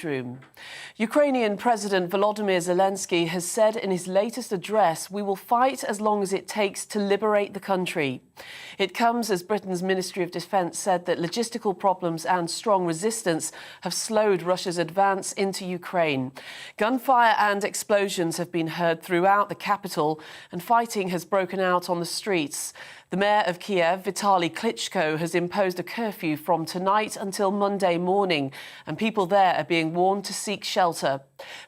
Room. Ukrainian President Volodymyr Zelensky has said in his latest address, "We will fight as long as it takes to liberate the country." It comes as Britain's Ministry of Defence said that logistical problems and strong resistance have slowed Russia's advance into Ukraine. Gunfire and explosions have been heard throughout the capital, and fighting has broken out on the streets. The mayor of Kiev, Vitaly Klitschko, has imposed a curfew from tonight until Monday morning, and people there are being warned to seek shelter.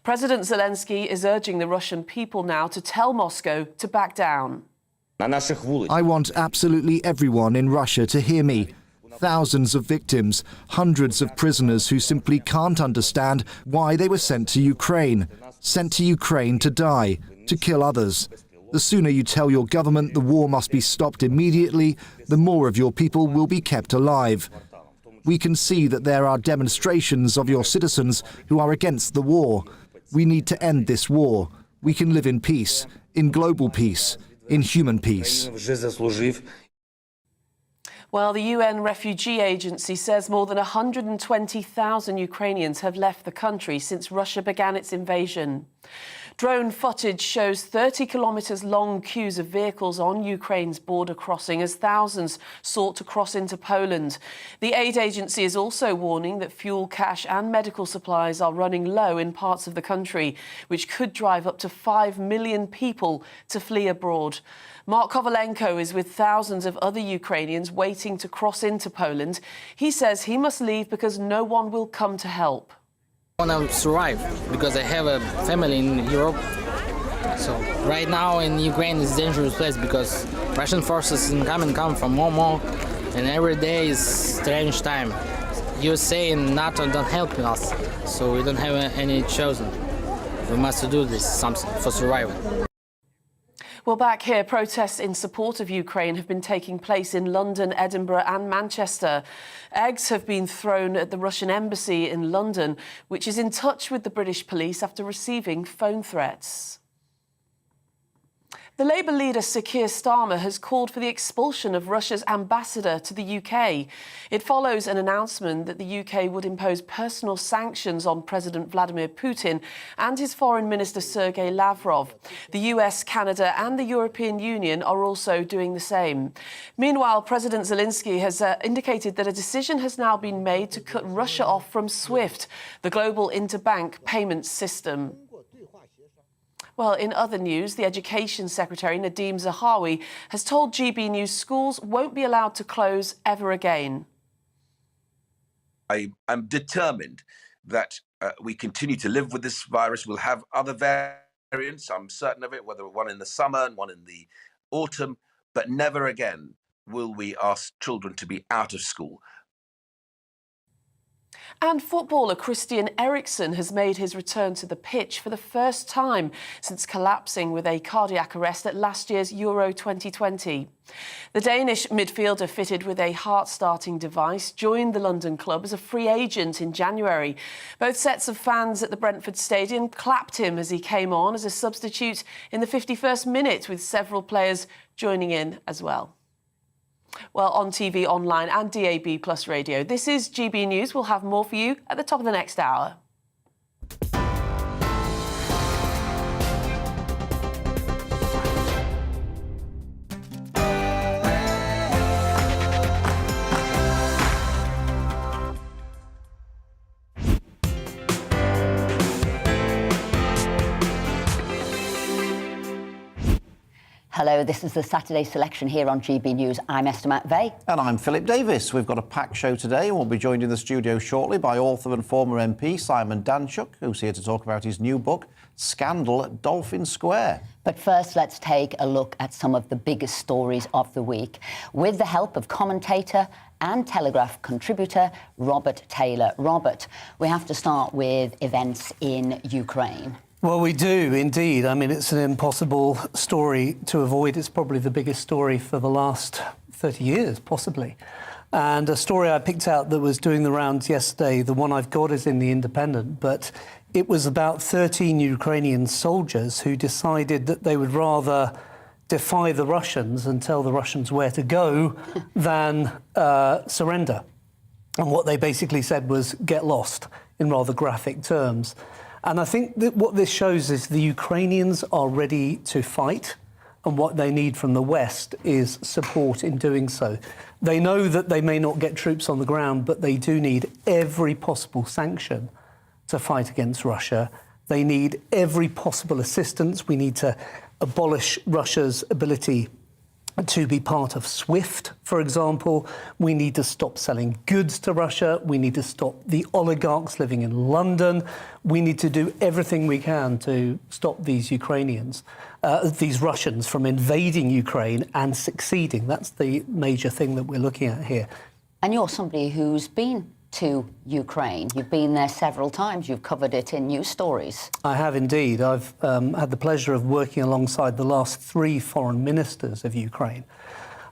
President Zelensky is urging the Russian people now to tell Moscow to back down. I want absolutely everyone in Russia to hear me. Thousands of victims, hundreds of prisoners who simply can't understand why they were sent to Ukraine to die, to kill others. The sooner you tell your government the war must be stopped immediately, the more of your people will be kept alive. We can see that there are demonstrations of your citizens who are against the war. We need to end this war. We can live in peace, in global peace, in human peace. Well, the UN Refugee Agency says more than 120,000 Ukrainians have left the country since Russia began its invasion. Drone footage shows 30 kilometres long queues of vehicles on Ukraine's border crossing as thousands sought to cross into Poland. The aid agency is also warning that fuel, cash and medical supplies are running low in parts of the country, which could drive up to 5 million people to flee abroad. Mark Kovalenko is with thousands of other Ukrainians waiting to cross into Poland. He says he must leave because no one will come to help. I want to survive because I have a family in Europe. So right now in Ukraine is a dangerous place because Russian forces come from more, and every day is strange time. USA and NATO don't help us, so we don't have any chosen. We must do this something for survival. Well, back here, protests in support of Ukraine have been taking place in London, Edinburgh and Manchester. Eggs have been thrown at the Russian embassy in London, which is in touch with the British police after receiving phone threats. The Labour leader Sir Keir Starmer has called for the expulsion of Russia's ambassador to the UK. It follows an announcement that the UK would impose personal sanctions on President Vladimir Putin and his Foreign Minister Sergei Lavrov. The US, Canada and the European Union are also doing the same. Meanwhile, President Zelensky has indicated that a decision has now been made to cut Russia off from SWIFT, the global interbank payment system. Well, in other news, the Education Secretary, Nadeem Zahawi, has told GBNews schools won't be allowed to close ever again. I am determined that we continue to live with this virus. We'll have other variants, I'm certain of it, whether one in the summer and one in the autumn, but never again will we ask children to be out of school. And footballer Christian Eriksen has made his return to the pitch for the first time since collapsing with a cardiac arrest at last year's Euro 2020. The Danish midfielder, fitted with a heart-starting device, joined the London club as a free agent in January. Both sets of fans at the Brentford Stadium clapped him as he came on as a substitute in the 51st minute, with several players joining in as well. Well, on TV, online and DAB Plus radio, this is GB News. We'll have more for you at the top of the next hour. Hello, this is the Saturday selection here on GB News. I'm Esther McVeigh. And I'm Philip Davis. We've got a packed show today and we'll be joined in the studio shortly by author and former MP Simon Danczuk, who's here to talk about his new book, Scandal at Dolphin Square. But first, let's take a look at some of the biggest stories of the week with the help of commentator and Telegraph contributor Robert Taylor. Robert, we have to start with events in Ukraine. Well, we do indeed. I mean, it's an impossible story to avoid. It's probably the biggest story for the last 30 years, possibly. And a story I picked out that was doing the rounds yesterday, the one I've got is in The Independent, but it was about 13 Ukrainian soldiers who decided that they would rather defy the Russians and tell the Russians where to go than surrender. And what they basically said was, get lost. in rather graphic terms. And I think that what this shows is the Ukrainians are ready to fight, and what they need from the West is support in doing so. They know that they may not get troops on the ground, but they do need every possible sanction to fight against Russia. They need every possible assistance. We need to abolish Russia's ability to be part of SWIFT, for example. We need to stop selling goods to Russia. We need to stop the oligarchs living in London. We need to do everything we can to stop these Ukrainians, these Russians from invading Ukraine and succeeding. That's the major thing that we're looking at here. And you're somebody who's been to Ukraine. You've been there several times. You've covered it in news stories. I have indeed. I've had the pleasure of working alongside the last 3 foreign ministers of Ukraine.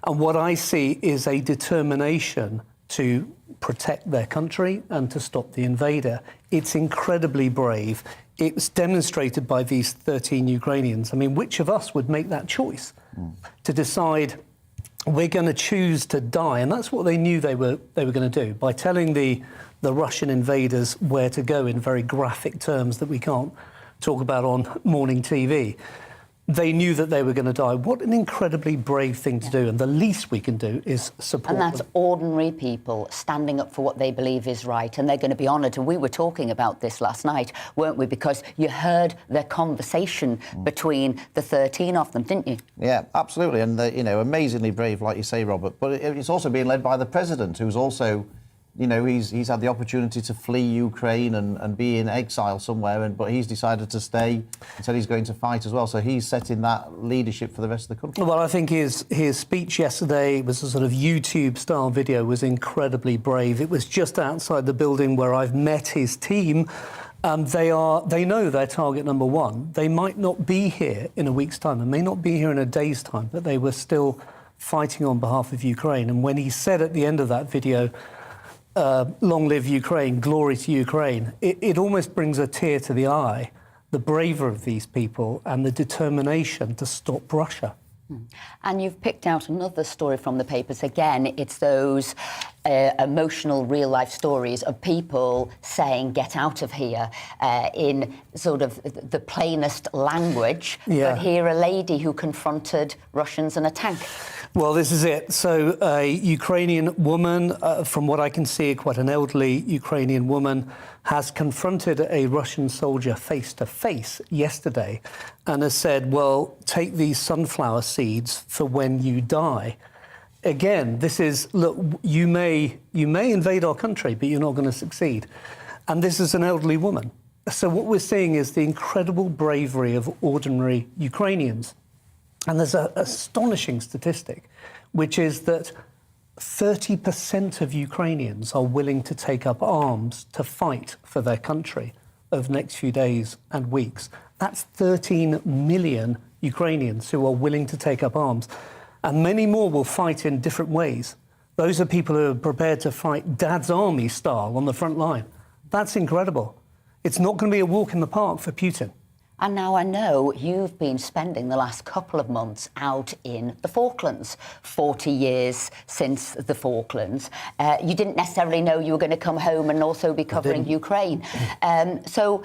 And what I see is a determination to protect their country and to stop the invader. It's incredibly brave. It's demonstrated by these 13 Ukrainians. I mean, which of us would make that choice to decide we're going to choose to die? And that's what they knew they were going to do by telling the Russian invaders where to go in very graphic terms that we can't talk about on morning TV. They knew that they were going to die. What an incredibly brave thing to do. And the least we can do is support them. And that's ordinary people standing up for what they believe is right. And they're going to be honoured. And we were talking about this last night, weren't we? Because you heard their conversation between the 13 of them, didn't you? Yeah, absolutely. And, amazingly brave, like you say, Robert. But it's also being led by the president, who's also... he's had the opportunity to flee Ukraine and be in exile somewhere, but he's decided to stay and said he's going to fight as well. So he's setting that leadership for the rest of the country. Well, I think his speech yesterday was a sort of YouTube-style video, was incredibly brave. It was just outside the building where I've met his team. They know they're target number 1. They might not be here in a week's time, and may not be here in a day's time, but they were still fighting on behalf of Ukraine. And when he said at the end of that video, long live Ukraine, glory to Ukraine, it almost brings a tear to the eye, the bravery of these people and the determination to stop Russia. And you've picked out another story from the papers. Again, it's those emotional real-life stories of people saying, get out of here, in sort of the plainest language. Yeah. But here, a lady who confronted Russians in a tank. Well, this is it. So a Ukrainian woman, from what I can see, quite an elderly Ukrainian woman, has confronted a Russian soldier face-to-face yesterday and has said, well, take these sunflower seeds for when you die. Again, this is, look, you may invade our country, but you're not going to succeed. And this is an elderly woman. So what we're seeing is the incredible bravery of ordinary Ukrainians. And there's an astonishing statistic, which is that 30% of Ukrainians are willing to take up arms to fight for their country over the next few days and weeks. That's 13 million Ukrainians who are willing to take up arms. And many more will fight in different ways. Those are people who are prepared to fight Dad's Army style on the front line. That's incredible. It's not going to be a walk in the park for Putin. And now I know you've been spending the last couple of months out in the Falklands, 40 years since the Falklands. You didn't necessarily know you were going to come home and also be covering Ukraine. So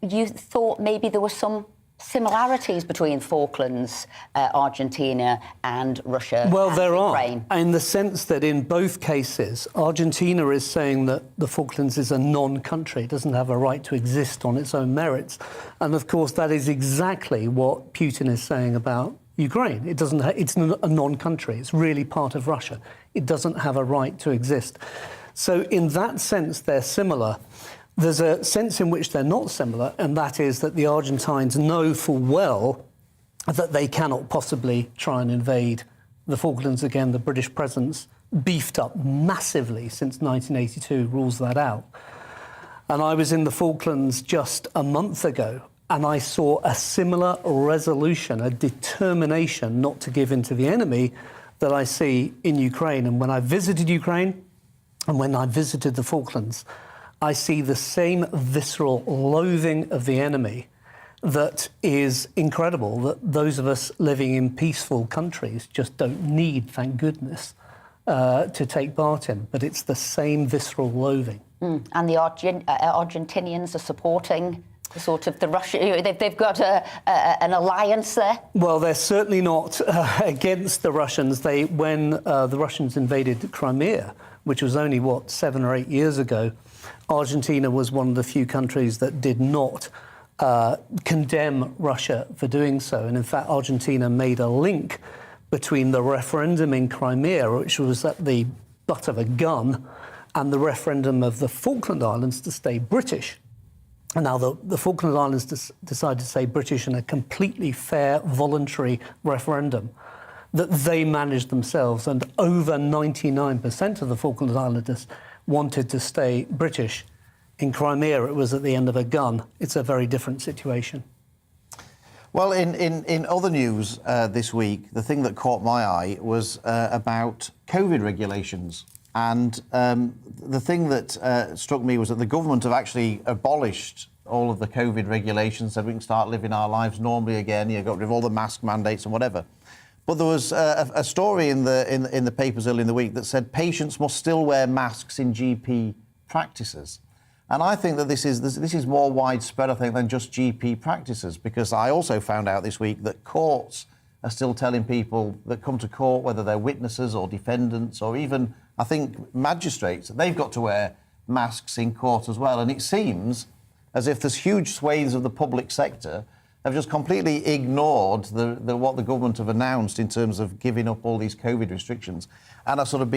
you thought maybe there were some similarities between Falklands, Argentina and Russia. Well, there Ukraine. are, in the sense that in both cases, Argentina is saying that the Falklands is a non-country. It doesn't have a right to exist on its own merits. And of course, that is exactly what Putin is saying about Ukraine. It's a non-country. It's really part of Russia. It doesn't have a right to exist. So in that sense, they're similar. There's a sense in which they're not similar, and that is that the Argentines know full well that they cannot possibly try and invade the Falklands again. The British presence, beefed up massively since 1982, rules that out. And I was in the Falklands just a month ago, and I saw a similar resolution, a determination not to give in to the enemy that I see in Ukraine. And when I visited Ukraine and when I visited the Falklands, I see the same visceral loathing of the enemy that is incredible, that those of us living in peaceful countries just don't need, thank goodness. to take part in, but it's the same visceral loathing. And the Argentinians are supporting sort of the Russia. They've got an alliance there. Well, they're certainly not against the Russians. When the Russians invaded Crimea, which was only 7 or 8 years ago, Argentina was one of the few countries that did not condemn Russia for doing so. And in fact, Argentina made a link between the referendum in Crimea, which was at the butt of a gun, and the referendum of the Falkland Islands to stay British. And now the Falkland Islands decided to stay British in a completely fair, voluntary referendum that they managed themselves, and over 99% of the Falkland Islanders wanted to stay British. In Crimea, it was at the end of a gun. It's a very different situation. Well, in other news this week, the thing that caught my eye was about COVID regulations. And the thing that struck me was that the government have actually abolished all of the COVID regulations, so we can start living our lives normally again. You got rid of all the mask mandates and whatever. But there was a story in the papers early in the week that said patients must still wear masks in GP practices. And I think that this is more widespread, I think, than just GP practices, because I also found out this week that courts are still telling people that come to court, whether they're witnesses or defendants or even, I think, magistrates, they've got to wear masks in court as well. And it seems as if there's huge swathes of the public sector have just completely ignored what the government have announced in terms of giving up all these COVID restrictions, and are sort of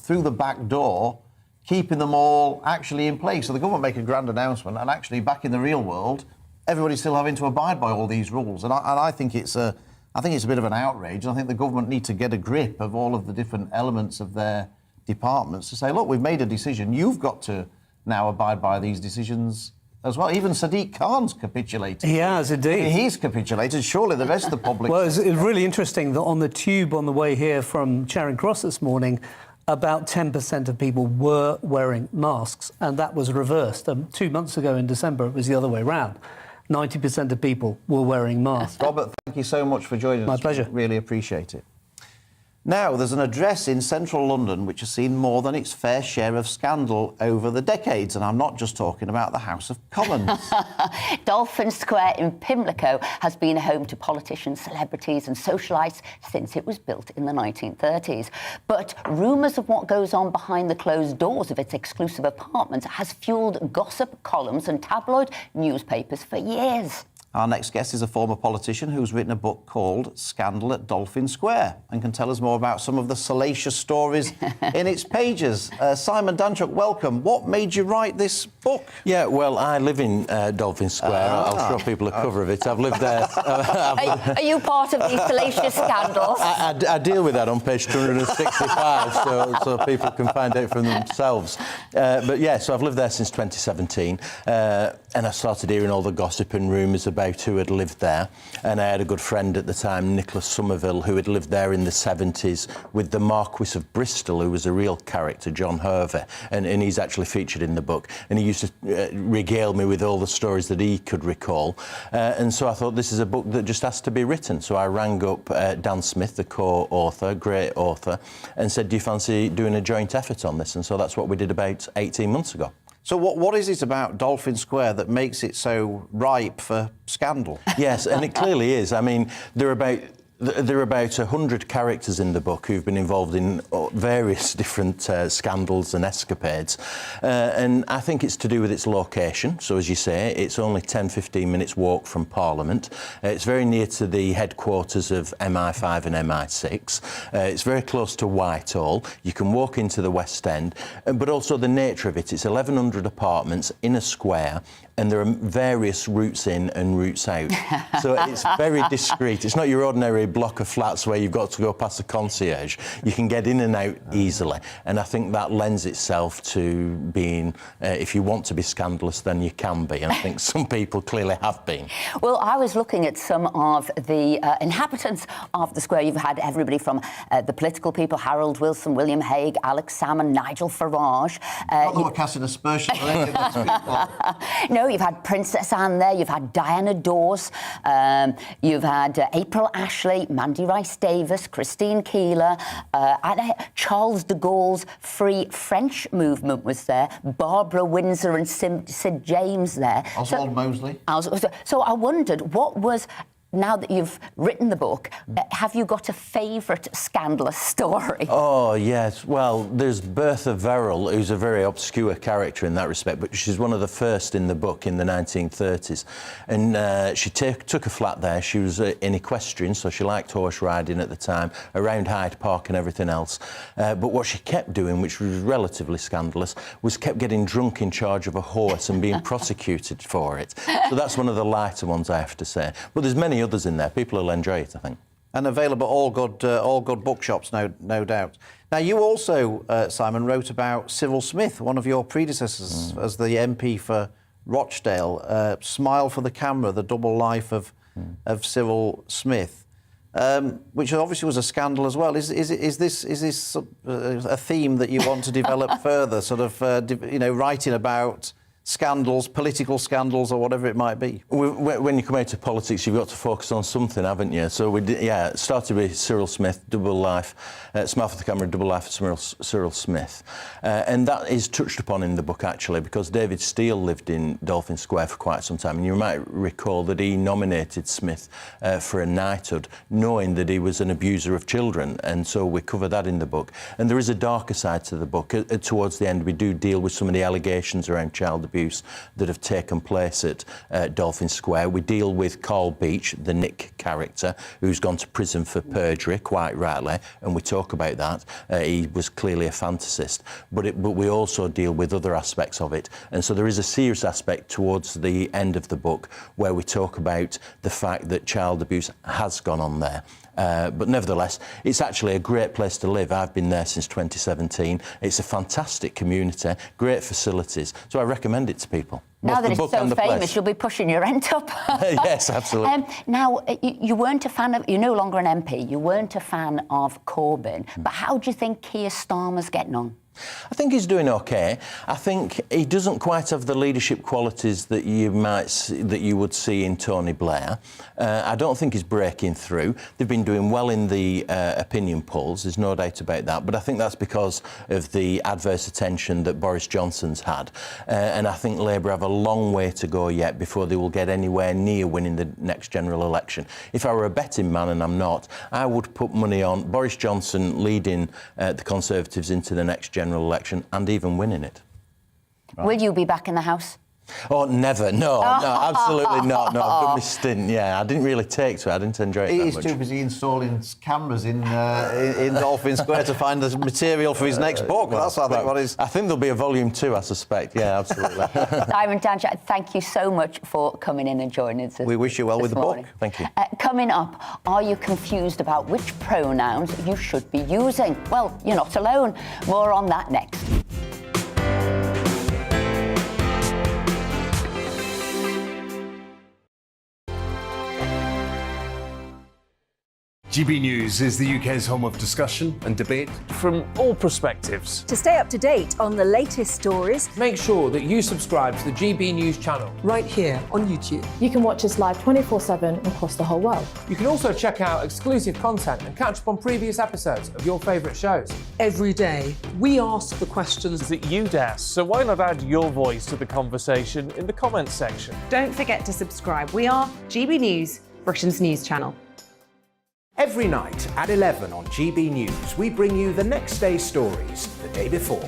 through the back door keeping them all actually in place. So the government make a grand announcement, and actually back in the real world, everybody's still having to abide by all these rules. And I think it's a bit of an outrage. And I think the government need to get a grip of all of the different elements of their departments to say, look, we've made a decision. You've got to now abide by these decisions as well. Even Sadiq Khan's capitulated. He has, indeed. He's capitulated. Surely the rest of the public... Well, it's really interesting that on the tube on the way here from Charing Cross this morning, about 10% of people were wearing masks, and that was reversed. 2 months ago in December, it was the other way round. 90% of people were wearing masks. Robert, thank you so much for joining us. My pleasure. Really appreciate it. Now, there's an address in central London which has seen more than its fair share of scandal over the decades, and I'm not just talking about the House of Commons. Dolphin Square in Pimlico has been a home to politicians, celebrities and socialites since it was built in the 1930s. But rumours of what goes on behind the closed doors of its exclusive apartments has fuelled gossip columns and tabloid newspapers for years. Our next guest is a former politician who's written a book called Scandal at Dolphin Square and can tell us more about some of the salacious stories in its pages. Simon Danchuk, welcome. What made you write this book? Yeah, well, I live in Dolphin Square. I'll show people a cover of it. I've lived there. Are you part of these salacious scandals? I deal with that on page 265, so people can find out for themselves. But yeah, so I've lived there since 2017, and I started hearing all the gossip and rumours about who had lived there, and I had a good friend at the time, Nicholas Somerville, who had lived there in the 70s with the Marquis of Bristol, who was a real character, John Hervey, and he's actually featured in the book, and he used to regale me with all the stories that he could recall, and so I thought this is a book that just has to be written. So I rang up Dan Smith, the co-author, great author, and said, do you fancy doing a joint effort on this? And so that's what we did about 18 months ago. So what is it about Dolphin Square that makes it so ripe for scandal? Yes, and it clearly is. I mean, there are about 100 characters in the book who've been involved in various different scandals and escapades. And I think it's to do with its location. So, as you say, it's only 10-15 minutes walk from Parliament. It's very near to the headquarters of MI5 and MI6. It's very close to Whitehall. You can walk into the West End. But also the nature of it. It's 1,100 apartments in a square, and there are various routes in and routes out. So it's very discreet. It's not your ordinary block of flats where you've got to go past the concierge. You can get in and out easily. And I think that lends itself to being, if you want to be scandalous, then you can be. And I think some people clearly have been. Well, I was looking at some of the inhabitants of the square. You've had everybody from the political people, Harold Wilson, William Hague, Alex Salmond, Nigel Farage. You're casting aspersions on any of these people. No, you've had Princess Anne there, you've had Diana Dawes, you've had April Ashley, Murray, Mandy Rice-Davis, Christine Keeler, Charles de Gaulle's Free French movement was there, Barbara Windsor and Sid James there. Oswald Mosley. So I wondered, what was... Now that you've written the book, have you got a favourite scandalous story? Oh, yes. Well, there's Bertha Verrill, who's a very obscure character in that respect, but she's one of the first in the book in the 1930s. And she took a flat there. She was in equestrian, so she liked horse riding at the time, around Hyde Park and everything else. But what she kept doing, which was relatively scandalous, was kept getting drunk in charge of a horse and being prosecuted for it. So that's one of the lighter ones, I have to say. But there's many others in there. People will enjoy it, I think. And available at all good bookshops, no doubt. Now, you also, Simon, wrote about Cyril Smith, one of your predecessors as the MP for Rochdale. Smile for the Camera, the double life of Cyril Smith, which obviously was a scandal as well. Is this a theme that you want to develop further, sort of, writing about scandals, political scandals, or whatever it might be? When you come out of politics, you've got to focus on something, haven't you? So it started with Cyril Smith, double life, Smile for the Camera, double life of Cyril Smith. And that is touched upon in the book, actually, because David Steele lived in Dolphin Square for quite some time. And you might recall that he nominated Smith for a knighthood, knowing that he was an abuser of children. And so we cover that in the book. And there is a darker side to the book. Towards the end, we do deal with some of the allegations around child abuse that have taken place at Dolphin Square. We deal with Carl Beach, the Nick character, who's gone to prison for perjury, quite rightly, and we talk about that. He was clearly a fantasist, but we also deal with other aspects of it. And so there is a serious aspect towards the end of the book where we talk about the fact that child abuse has gone on there. But nevertheless, it's actually a great place to live. I've been there since 2017. It's a fantastic community, great facilities, so I recommend it to people. Now that it's so famous, you'll be pushing your rent up. Yes, absolutely. Now, you weren't a fan of... You're no longer an MP. You weren't a fan of Corbyn. But how do you think Keir Starmer's getting on? I think he's doing okay. I think he doesn't quite have the leadership qualities that you would see in Tony Blair. I don't think he's breaking through. They've been doing well in the opinion polls, there's no doubt about that, but I think that's because of the adverse attention that Boris Johnson's had. And I think Labour have a long way to go yet before they will get anywhere near winning the next general election. If I were a betting man, and I'm not, I would put money on Boris Johnson leading the Conservatives into the next general election and even winning it. Right. Will you be back in the House? Oh, never. No, absolutely not. No, I've done my stint. Yeah, I didn't really take to it. I didn't enjoy it that much. He's too busy installing cameras in Dolphin Square to find the material for his next book. That's, I think, what is... I think there'll be a volume 2, I suspect. Yeah, absolutely. Simon Danchak, thank you so much for coming in and joining us. We wish you well with the book. Thank you. Coming up, are you confused about which pronouns you should be using? Well, you're not alone. More on that next. GB News is the UK's home of discussion and debate from all perspectives. To stay up to date on the latest stories, make sure that you subscribe to the GB News channel right here on YouTube. You can watch us live 24/7 across the whole world. You can also check out exclusive content and catch up on previous episodes of your favourite shows. Every day, we ask the questions that you'd ask, so why not add your voice to the conversation in the comments section? Don't forget to subscribe. We are GB News, Britain's news channel. Every night at 11 on GB News, we bring you the next day's stories the day before.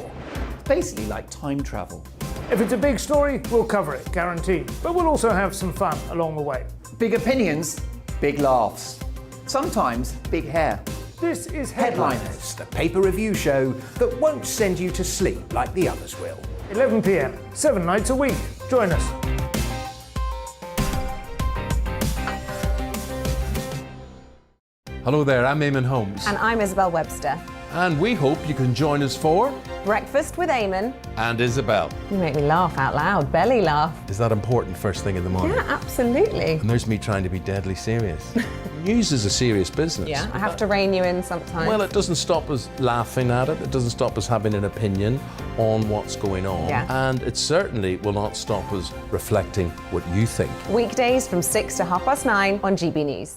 It's basically like time travel. If it's a big story, we'll cover it, guaranteed. But we'll also have some fun along the way. Big opinions, big laughs. Sometimes big hair. This is Headliners, the paper review show that won't send you to sleep like the others will. 11 p.m, 7 nights a week. Join us. Hello there, I'm Eamon Holmes. And I'm Isabel Webster. And we hope you can join us for... Breakfast with Eamon. And Isabel. You make me laugh out loud, belly laugh. Is that important first thing in the morning? Yeah, absolutely. And there's me trying to be deadly serious. News is a serious business. Yeah, I have to rein you in sometimes. Well, it doesn't stop us laughing at it. It doesn't stop us having an opinion on what's going on. Yeah. And it certainly will not stop us reflecting what you think. Weekdays from 6 to 9:30 on GB News.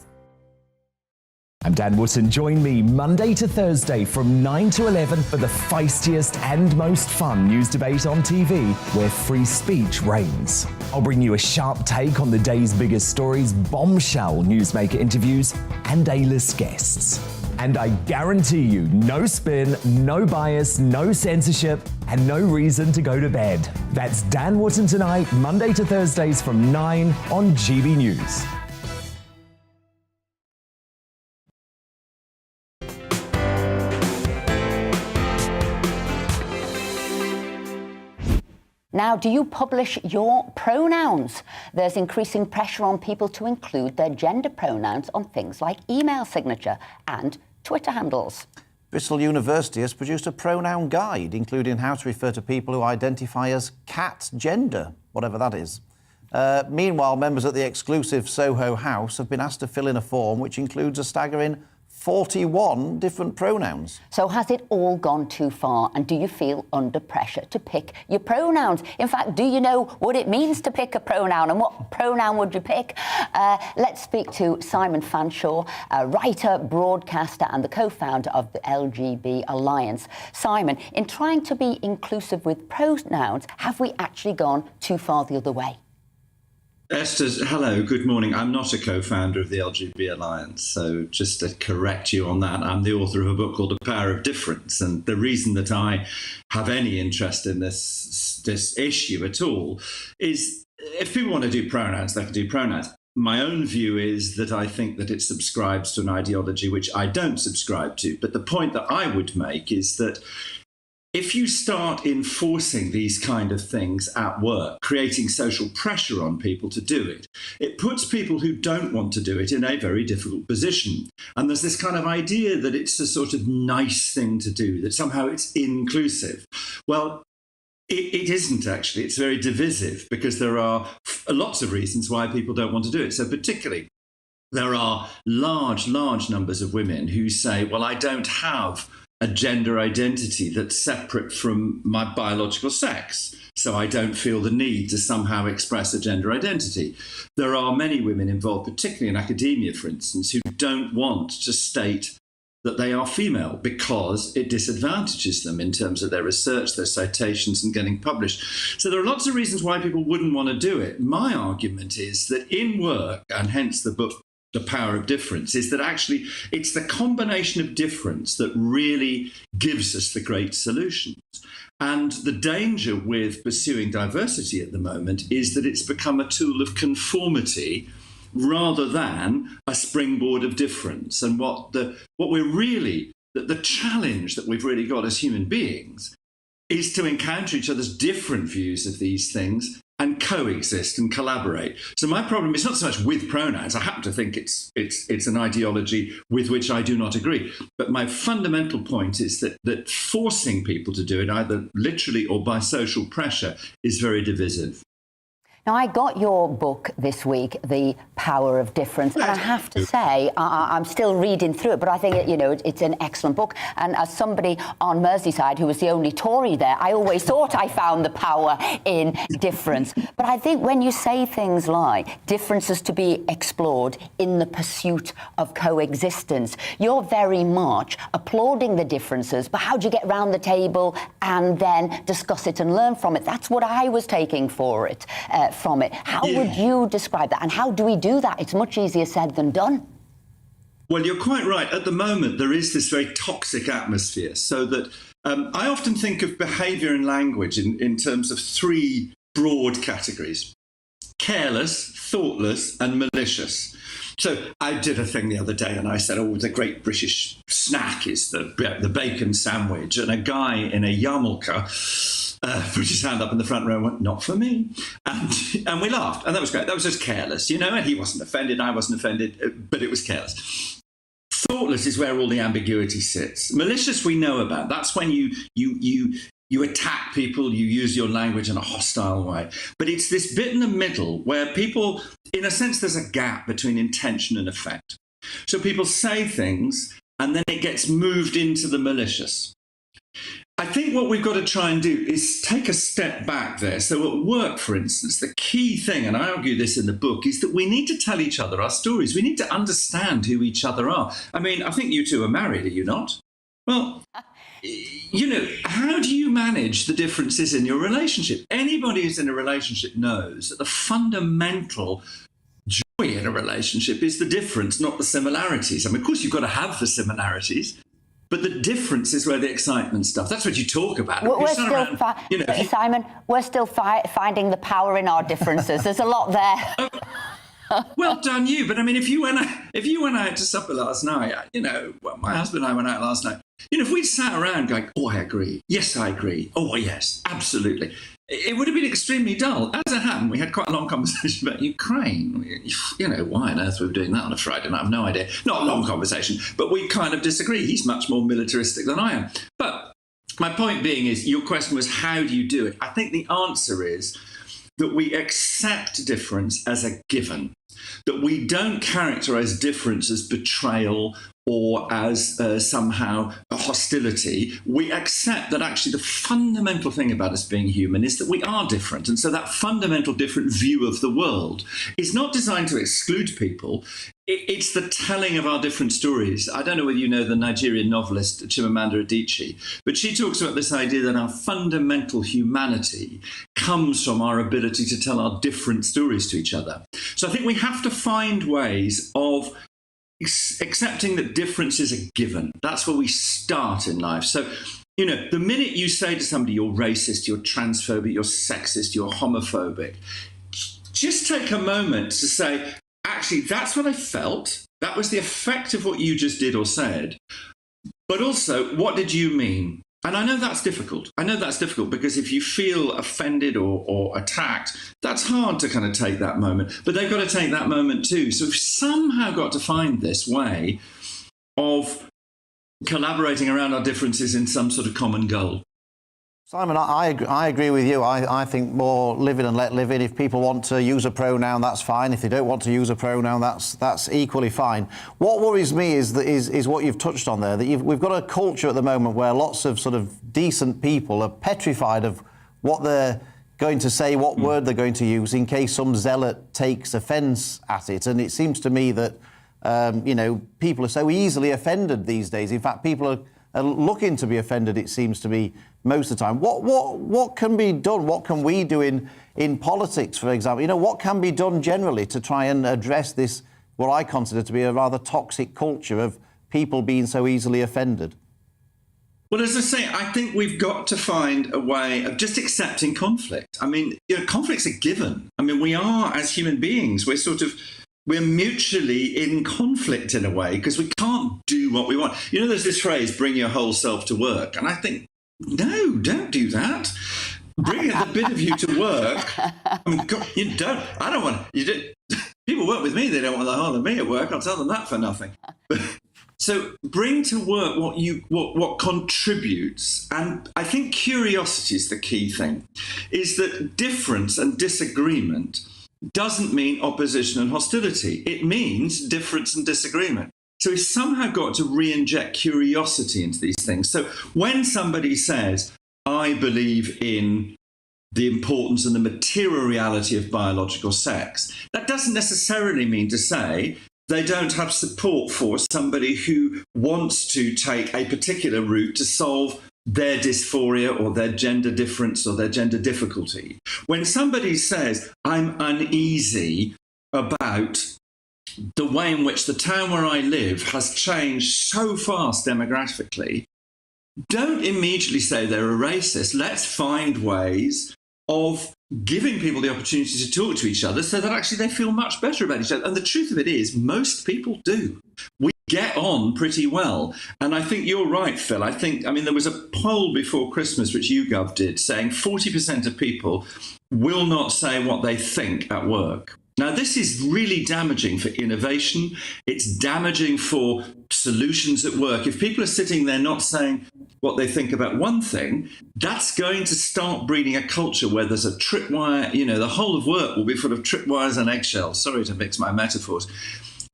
I'm Dan Wootton. Join me Monday to Thursday from 9 to 11 for the feistiest and most fun news debate on TV, where free speech reigns. I'll bring you a sharp take on the day's biggest stories, bombshell newsmaker interviews, and A-list guests. And I guarantee you, no spin, no bias, no censorship, and no reason to go to bed. That's Dan Wootton Tonight, Monday to Thursdays from 9 on GB News. Now, do you publish your pronouns? There's increasing pressure on people to include their gender pronouns on things like email signature and Twitter handles. Bristol University has produced a pronoun guide, including how to refer to people who identify as cat gender, whatever that is. Meanwhile, members at the exclusive Soho House have been asked to fill in a form which includes a staggering 41 different pronouns. So has it all gone too far, and do you feel under pressure to pick your pronouns? In fact, do you know what it means to pick a pronoun, and what pronoun would you pick? Let's speak to Simon Fanshawe, a writer, broadcaster and the co-founder of the LGB Alliance. Simon, in trying to be inclusive with pronouns, have we actually gone too far the other way? Esther, hello, good morning. I'm not a co-founder of the LGBT Alliance, so just to correct you on that, I'm the author of a book called The Power of Difference, and the reason that I have any interest in this issue at all is if people want to do pronouns, they can do pronouns. My own view is that I think that it subscribes to an ideology which I don't subscribe to, but the point that I would make is that if you start enforcing these kind of things at work, creating social pressure on people to do it, it puts people who don't want to do it in a very difficult position. And there's this kind of idea that it's a sort of nice thing to do, that somehow it's inclusive. Well, it isn't actually. It's very divisive because there are lots of reasons why people don't want to do it. So particularly, there are large numbers of women who say, well, I don't have a gender identity that's separate from my biological sex, so I don't feel the need to somehow express a gender identity. There are many women involved, particularly in academia, for instance, who don't want to state that they are female because it disadvantages them in terms of their research, their citations, and getting published. So there are lots of reasons why people wouldn't want to do it. My argument is that in work, and hence the book The Power of Difference, is that actually it's the combination of difference that really gives us the great solutions. And the danger with pursuing diversity at the moment is that it's become a tool of conformity rather than a springboard of difference. And the challenge that we've really got as human beings is to encounter each other's different views of these things and coexist and collaborate. So my problem is not so much with pronouns. I happen to think it's an ideology with which I do not agree. But my fundamental point is that forcing people to do it, either literally or by social pressure, is very divisive. Now, I got your book this week, The Power of Difference, and I have to say, I'm still reading through it, but I think, it's an excellent book. And as somebody on Merseyside who was the only Tory there, I always thought I found the power in difference. But I think when you say things like differences to be explored in the pursuit of coexistence, you're very much applauding the differences, but how do you get round the table and then discuss it and learn from it? That's what I was taking from it. How would you describe that, and how do we do that? It's much easier said than done. Well, you're quite right. At the moment, there is this very toxic atmosphere, so that I often think of behaviour and language in terms of three broad categories: careless, thoughtless, and malicious. So I did a thing the other day and I said, the great British snack is the bacon sandwich. And a guy in a yarmulke put his hand up in the front row and went, not for me. And we laughed. And that was great. That was just careless, and he wasn't offended. I wasn't offended, but it was careless. Thoughtless is where all the ambiguity sits. Malicious we know about. That's when you attack people, you use your language in a hostile way. But it's this bit in the middle where people, in a sense, there's a gap between intention and effect. So people say things and then it gets moved into the malicious. I think what we've got to try and do is take a step back there. So at work, for instance, the key thing, and I argue this in the book, is that we need to tell each other our stories. We need to understand who each other are. I mean, I think you two are married, are you not? Well, you know, how do you manage the differences in your relationship? Anybody who's in a relationship knows that the fundamental joy in a relationship is the difference, not the similarities. I mean, of course, you've got to have the similarities, but the difference is where the excitement stuff. That's what you talk about. We're still, Simon, we're still finding the power in our differences. There's a lot there. Well done, you. But I mean, if you went out to supper last night, you know, well, my husband and I went out last night. You know, if we'd sat around going, "Oh, I agree. Yes, I agree. Oh, yes, absolutely," it would have been extremely dull. As it happened, we had quite a long conversation about Ukraine. You know, why on earth we were doing that on a Friday night? I have no idea. Not a long conversation, but we kind of disagree. He's much more militaristic than I am. But my point being is, your question was, how do you do it? I think the answer is that we accept difference as a given, that we don't characterize difference as betrayal or as somehow a hostility. We accept that actually the fundamental thing about us being human is that we are different. And so that fundamental different view of the world is not designed to exclude people. It's the telling of our different stories. I don't know whether you know the Nigerian novelist Chimamanda Adichie, but she talks about this idea that our fundamental humanity comes from our ability to tell our different stories to each other. So I think we have to find ways of accepting that difference is a given. That's where we start in life. So, you know, the minute you say to somebody you're racist, you're transphobic, you're sexist, you're homophobic, just take a moment to say, actually, that's what I felt. That was the effect of what you just did or said. But also, what did you mean? And I know that's difficult. I know that's difficult because if you feel offended or attacked, that's hard to kind of take that moment. But they've got to take that moment too. So we've somehow got to find this way of collaborating around our differences in some sort of common goal. Simon, I agree with you. I think more live in and let live in. If people want to use a pronoun, that's fine. If they don't want to use a pronoun, that's equally fine. What worries me is what you've touched on there, that we've got a culture at the moment where lots of sort of decent people are petrified of what they're going to say, what word they're going to use in case some zealot takes offence at it. And it seems to me that, you know, people are so easily offended these days. In fact, people are looking to be offended, it seems to be, most of the time. What can be done? What can we do in politics, for example? You know, what can be done generally to try and address this, what I consider to be a rather toxic culture of people being so easily offended? Well, as I say, I think we've got to find a way of just accepting conflict. I mean, you know, conflict's a given. I mean, we are, as human beings, we're mutually in conflict in a way because we can't do what we want. You know, there's this phrase, bring your whole self to work. And I think, no, don't do that. Bring the bit of you to work. I mean, God, you don't. I don't want. People work with me. They don't want the whole of me at work. I'll tell them that for nothing. So bring to work what contributes. And I think curiosity is the key thing. Is that difference and disagreement doesn't mean opposition and hostility. It means difference and disagreement. So we've somehow got to re-inject curiosity into these things. So when somebody says, I believe in the importance and the material reality of biological sex, that doesn't necessarily mean to say they don't have support for somebody who wants to take a particular route to solve their dysphoria or their gender difference or their gender difficulty. When somebody says, I'm uneasy about the way in which the town where I live has changed so fast demographically, don't immediately say they're a racist. Let's find ways of giving people the opportunity to talk to each other so that actually they feel much better about each other. And the truth of it is, most people do. We get on pretty well. And I think you're right, Phil. I mean, there was a poll before Christmas, which YouGov did, saying 40% of people will not say what they think at work. Now, this is really damaging for innovation. It's damaging for solutions at work. If people are sitting there not saying what they think about one thing, that's going to start breeding a culture where there's a tripwire. You know, the whole of work will be full of tripwires and eggshells. Sorry to mix my metaphors.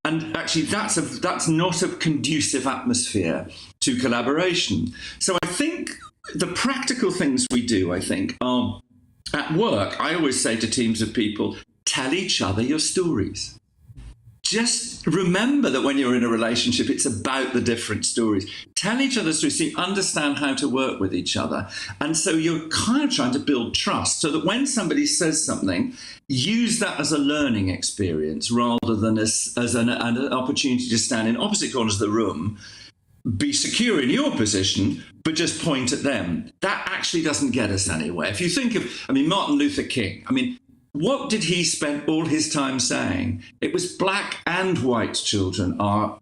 And actually, that's not a conducive atmosphere to collaboration. So I think the practical things we do, I think, are at work. I always say to teams of people, tell each other your stories. Just remember that when you're in a relationship, it's about the different stories. Tell each other stories so you understand how to work with each other. And so you're kind of trying to build trust so that when somebody says something, use that as a learning experience rather than as an opportunity to stand in opposite corners of the room, be secure in your position, but just point at them. That actually doesn't get us anywhere. If you think of, Martin Luther King, what did he spend all his time saying? It was black and white children are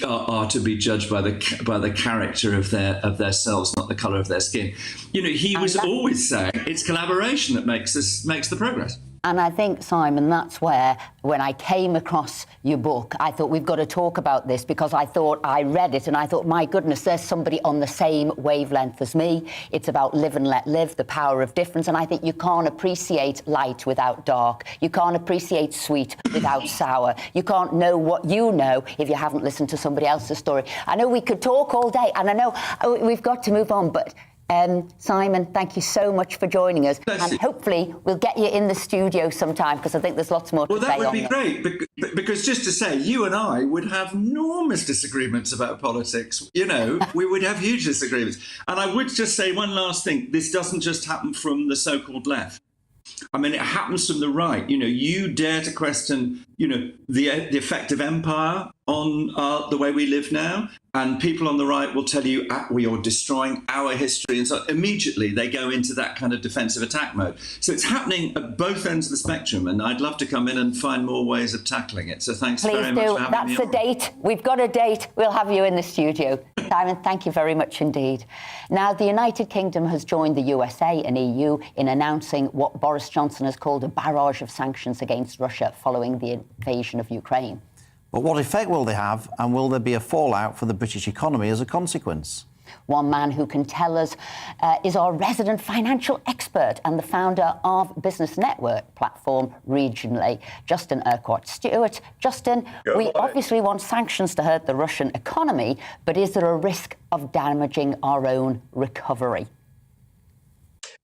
to be judged by the character of their selves, not the colour of their skin. He was always saying it's collaboration that makes the progress. And I think, Simon, that's where, when I came across your book, I thought we've got to talk about this, because I read it and I thought, my goodness, there's somebody on the same wavelength as me. It's about live and let live, the power of difference. And I think you can't appreciate light without dark. You can't appreciate sweet without sour. You can't know what you know if you haven't listened to somebody else's story. I know we could talk all day, and I know we've got to move on, but Simon, thank you so much for joining us. And hopefully we'll get you in the studio sometime, because I think there's lots more to say on that would be great, because just to say, you and I would have enormous disagreements about politics. We would have huge disagreements. And I would just say one last thing. This doesn't just happen from the so-called left. It happens from the right. You dare to question, the effect of empire on the way we live now, and people on the right will tell you we are destroying our history, and so immediately they go into that kind of defensive attack mode. So it's happening at both ends of the spectrum, and I'd love to come in and find more ways of tackling it. So thanks very much for having me on. That's a date. We've got a date. We'll have you in the studio. Simon, thank you very much indeed. Now, the United Kingdom has joined the USA and EU in announcing what Boris Johnson has called a barrage of sanctions against Russia following the invasion of Ukraine. But what effect will they have, and will there be a fallout for the British economy as a consequence? One man who can tell us is our resident financial expert and the founder of business network platform Regionally, Justin Urquhart-Stewart. Justin, we obviously want sanctions to hurt the Russian economy, but is there a risk of damaging our own recovery?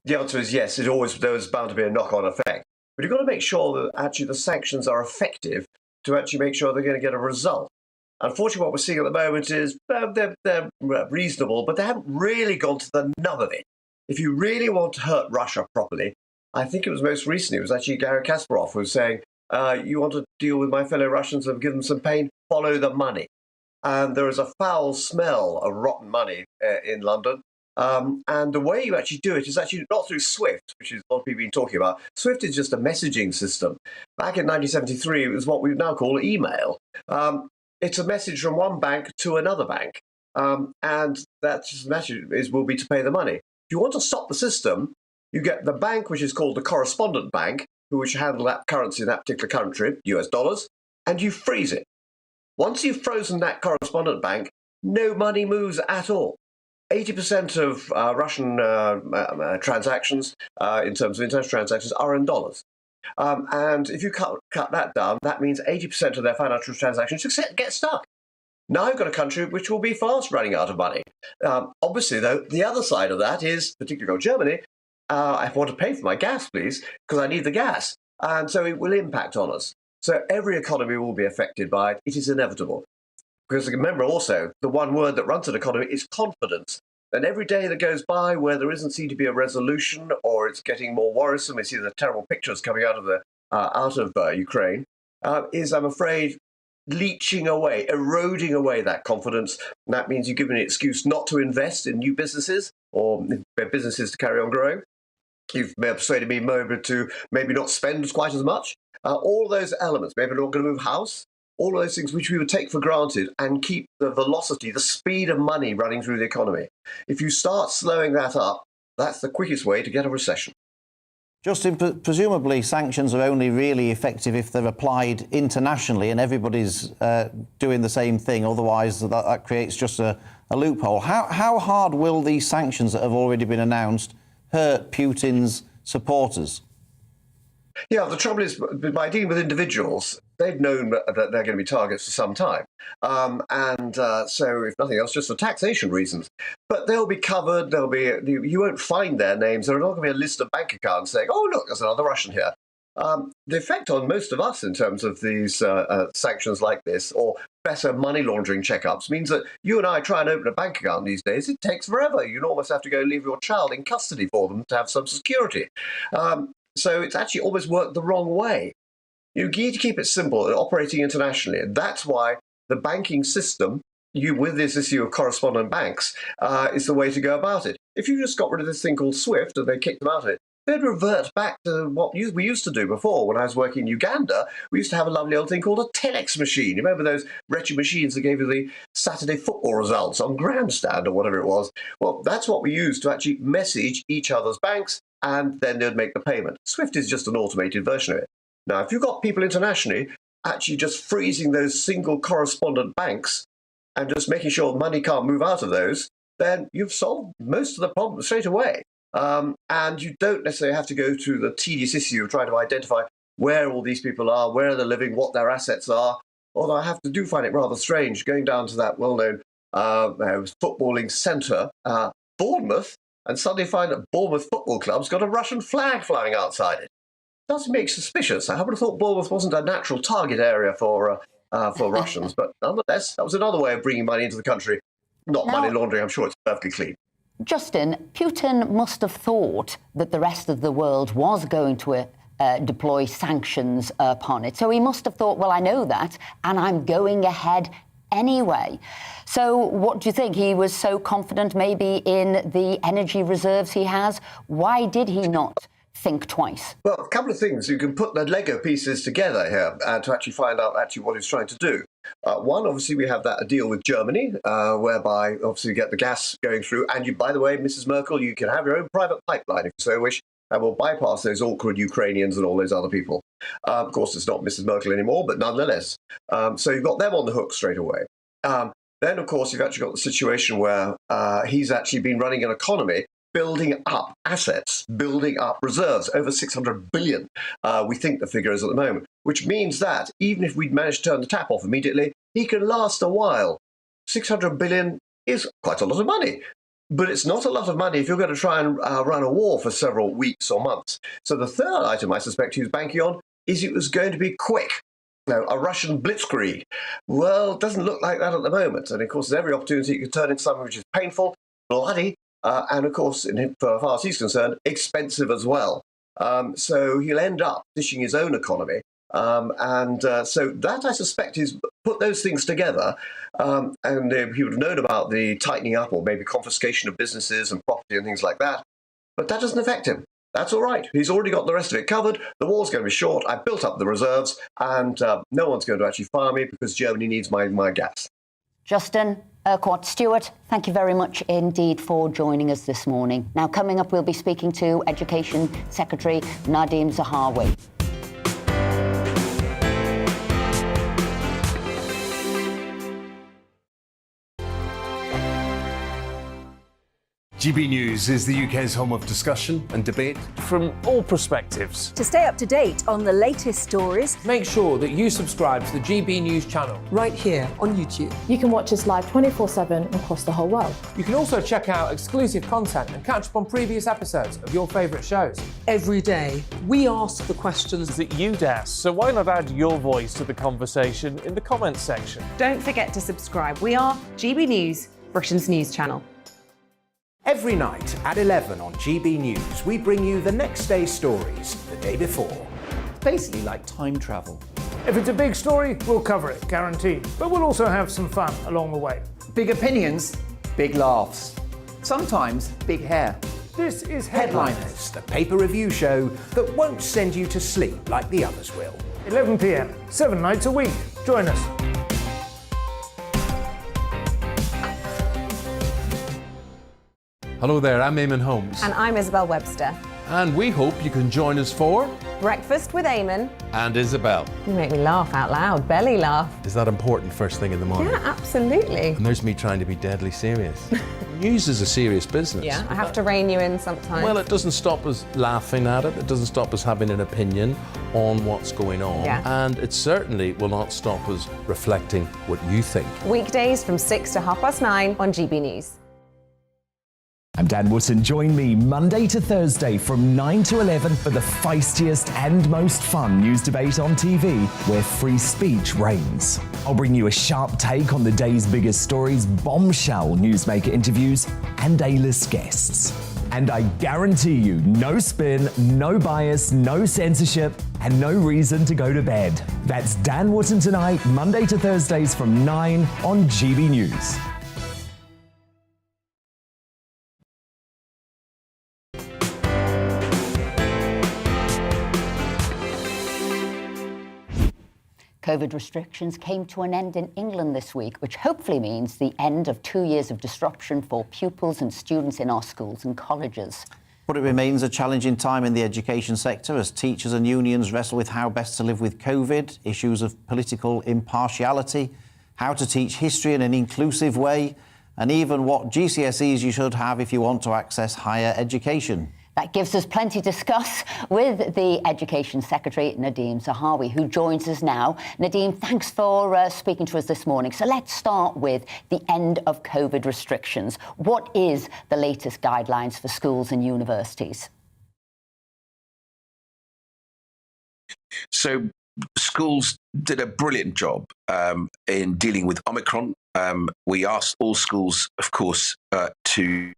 The answer is yes. There's bound to be a knock-on effect. But you've got to make sure that actually the sanctions are effective to actually make sure they're going to get a result. Unfortunately, what we're seeing at the moment is they're reasonable, but they haven't really gone to the nub of it. If you really want to hurt Russia properly, I think it was most recently, it was actually Garry Kasparov who was saying, you want to deal with my fellow Russians and give them some pain, follow the money. And there is a foul smell of rotten money in London. And the way you actually do it is actually not through SWIFT, which is what we've been talking about. SWIFT is just a messaging system. Back in 1973, it was what we now call email. It's a message from one bank to another bank. And that message will be to pay the money. If you want to stop the system, you get the bank, which is called the correspondent bank, which handle that currency in that particular country, US dollars, and you freeze it. Once you've frozen that correspondent bank, no money moves at all. 80% of Russian transactions, in terms of international transactions, are in dollars. And if you cut that down, that means 80% of their financial transactions just get stuck. Now you've got a country which will be fast running out of money. Obviously, though, the other side of that is, particularly Germany, I want to pay for my gas, please, because I need the gas. And so it will impact on us. So every economy will be affected by it. It is inevitable. Because remember also, the one word that runs an economy is confidence. And every day that goes by where there isn't seen to be a resolution, or it's getting more worrisome, we see the terrible pictures coming out of Ukraine, is, I'm afraid, leaching away, eroding away that confidence. And that means you give an excuse not to invest in new businesses or businesses to carry on growing. You've persuaded me to maybe not spend quite as much. All those elements, maybe not going to move house. All of those things which we would take for granted and keep the velocity, the speed of money running through the economy. If you start slowing that up, that's the quickest way to get a recession. Justin, presumably sanctions are only really effective if they're applied internationally and everybody's doing the same thing. Otherwise, that creates just a loophole. How hard will these sanctions that have already been announced hurt Putin's supporters? Yeah, the trouble is, by dealing with individuals, they've known that they're going to be targets for some time. So if nothing else, just for taxation reasons. But they'll be covered. You won't find their names. There are not going to be a list of bank accounts saying, oh, look, there's another Russian here. The effect on most of us in terms of these sanctions like this, or better money laundering checkups, means that you and I try and open a bank account these days. It takes forever. You almost have to go leave your child in custody for them to have some security. So it's actually almost worked the wrong way. You need to keep it simple and operating internationally. And that's why the banking system, with this issue of correspondent banks, is the way to go about it. If you just got rid of this thing called SWIFT and they kicked them out of it, they'd revert back to what we used to do before. When I was working in Uganda, we used to have a lovely old thing called a telex machine. You remember those wretched machines that gave you the Saturday football results on Grandstand or whatever it was? Well, that's what we used to actually message each other's banks, and then they'd make the payment. SWIFT is just an automated version of it. Now, if you've got people internationally actually just freezing those single correspondent banks and just making sure money can't move out of those, then you've solved most of the problem straight away. And you don't necessarily have to go through the tedious issue of trying to identify where all these people are, where they're living, what their assets are. Although I do find it rather strange going down to that well-known footballing centre, Bournemouth, and suddenly find that Bournemouth Football Club's got a Russian flag flying outside it. Does make suspicious. I would have thought Bournemouth wasn't a natural target area for Russians, but nonetheless, that was another way of bringing money into the country. Not money laundering. I'm sure it's perfectly clean. Justin, Putin must have thought that the rest of the world was going to deploy sanctions upon it. So he must have thought, well, I know that, and I'm going ahead anyway. So what do you think? He was so confident maybe in the energy reserves he has. Why did he not think twice? Well, a couple of things. You can put the Lego pieces together here to actually find out what he's trying to do. One, obviously, we have that deal with Germany, whereby, obviously, you get the gas going through. And you, by the way, Mrs. Merkel, you can have your own private pipeline if you so wish, and will bypass those awkward Ukrainians and all those other people. Of course, it's not Mrs. Merkel anymore, but nonetheless. So you've got them on the hook straight away. Then, of course, you've actually got the situation where he's actually been running an economy, building up assets, building up reserves, over 600 billion, we think the figure is at the moment, which means that even if we'd managed to turn the tap off immediately, he can last a while. 600 billion is quite a lot of money, but it's not a lot of money if you're going to try and run a war for several weeks or months. So the third item I suspect he was banking on is it was going to be quick. Now, a Russian blitzkrieg. Well, it doesn't look like that at the moment. And of course, there's every opportunity you could turn into something which is painful, bloody, and of course, for as far as he's concerned, expensive as well. So he'll end up dishing his own economy. So that, I suspect, is put those things together. And he would have known about the tightening up or maybe confiscation of businesses and property and things like that. But that doesn't affect him. That's all right. He's already got the rest of it covered. The war's going to be short. I've built up the reserves, and no one's going to actually fire me because Germany needs my gas. Justin Urquhart Stewart, thank you very much indeed for joining us this morning. Now, coming up, we'll be speaking to Education Secretary Nadhim Zahawi. GB News is the UK's home of discussion and debate from all perspectives. To stay up to date on the latest stories, make sure that you subscribe to the GB News channel right here on YouTube. You can watch us live 24/7 across the whole world. You can also check out exclusive content and catch up on previous episodes of your favourite shows. Every day, we ask the questions that you'd ask, so why not add your voice to the conversation in the comments section? Don't forget to subscribe. We are GB News, Britain's news channel. Every night at 11 on GB News, we bring you the next day's stories the day before. It's basically like time travel. If it's a big story, we'll cover it, guaranteed. But we'll also have some fun along the way. Big opinions, big laughs. Sometimes big hair. This is Headliners, the paper review show that won't send you to sleep like the others will. 11 p.m, 7 nights a week. Join us. Hello there, I'm Eamon Holmes. And I'm Isabel Webster. And we hope you can join us for Breakfast with Eamon and Isabel. You make me laugh out loud, belly laugh. Is that important first thing in the morning? Yeah, absolutely. And there's me trying to be deadly serious. News is a serious business. Yeah, I have to rein you in sometimes. Well, it doesn't stop us laughing at it. It doesn't stop us having an opinion on what's going on. Yeah. And it certainly will not stop us reflecting what you think. Weekdays from 6 to 9:30 on GB News. I'm Dan Wootton. Join me Monday to Thursday from 9 to 11 for the feistiest and most fun news debate on TV, where free speech reigns. I'll bring you a sharp take on the day's biggest stories, bombshell newsmaker interviews, and A-list guests. And I guarantee you, no spin, no bias, no censorship, and no reason to go to bed. That's Dan Wootton Tonight, Monday to Thursdays from 9 on GB News. COVID restrictions came to an end in England this week, which hopefully means the end of 2 years of disruption for pupils and students in our schools and colleges. But it remains a challenging time in the education sector as teachers and unions wrestle with how best to live with COVID, issues of political impartiality, how to teach history in an inclusive way, and even what GCSEs you should have if you want to access higher education. That gives us plenty to discuss with the Education Secretary, Nadeem Zahawi, who joins us now. Nadeem, thanks for speaking to us this morning. So let's start with the end of COVID restrictions. What is the latest guidelines for schools and universities? So schools did a brilliant job in dealing with Omicron. We asked all schools, of course, to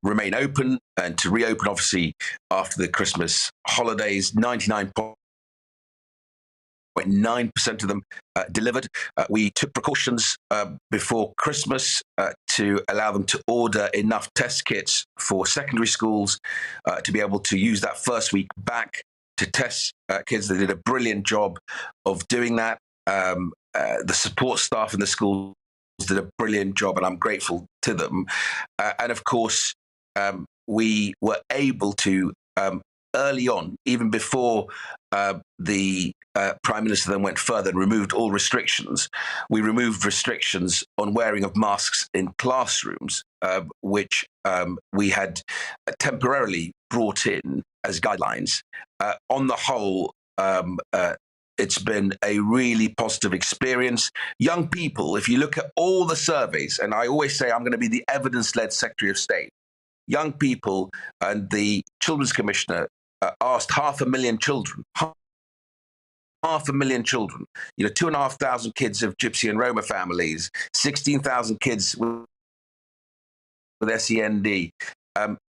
remain open and to reopen, obviously, after the Christmas holidays. 99.9% of them delivered. We took precautions before Christmas to allow them to order enough test kits for secondary schools to be able to use that first week back to test kids. They did a brilliant job of doing that. The support staff in the school did a brilliant job, and I'm grateful to them. And of course, we were able to, early on, even before the Prime Minister then went further and removed all restrictions, we removed restrictions on wearing of masks in classrooms, which we had temporarily brought in as guidelines. On the whole, it's been a really positive experience. Young people, if you look at all the surveys, and I always say I'm going to be the evidence-led Secretary of State, young people and the Children's Commissioner asked 500,000 children, 500,000 children, 2,500 kids of Gypsy and Roma families, 16,000 kids with SEND.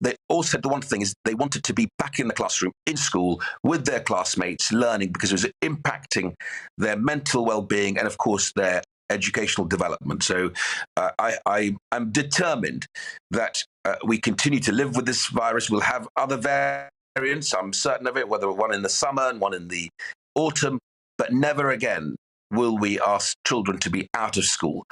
They all said the one thing is they wanted to be back in the classroom, in school, with their classmates, learning, because it was impacting their mental well-being and, of course, their educational development. So I'm determined that we continue to live with this virus. We'll have other variants, I'm certain of it, whether one in the summer and one in the autumn, but never again will we ask children to be out of school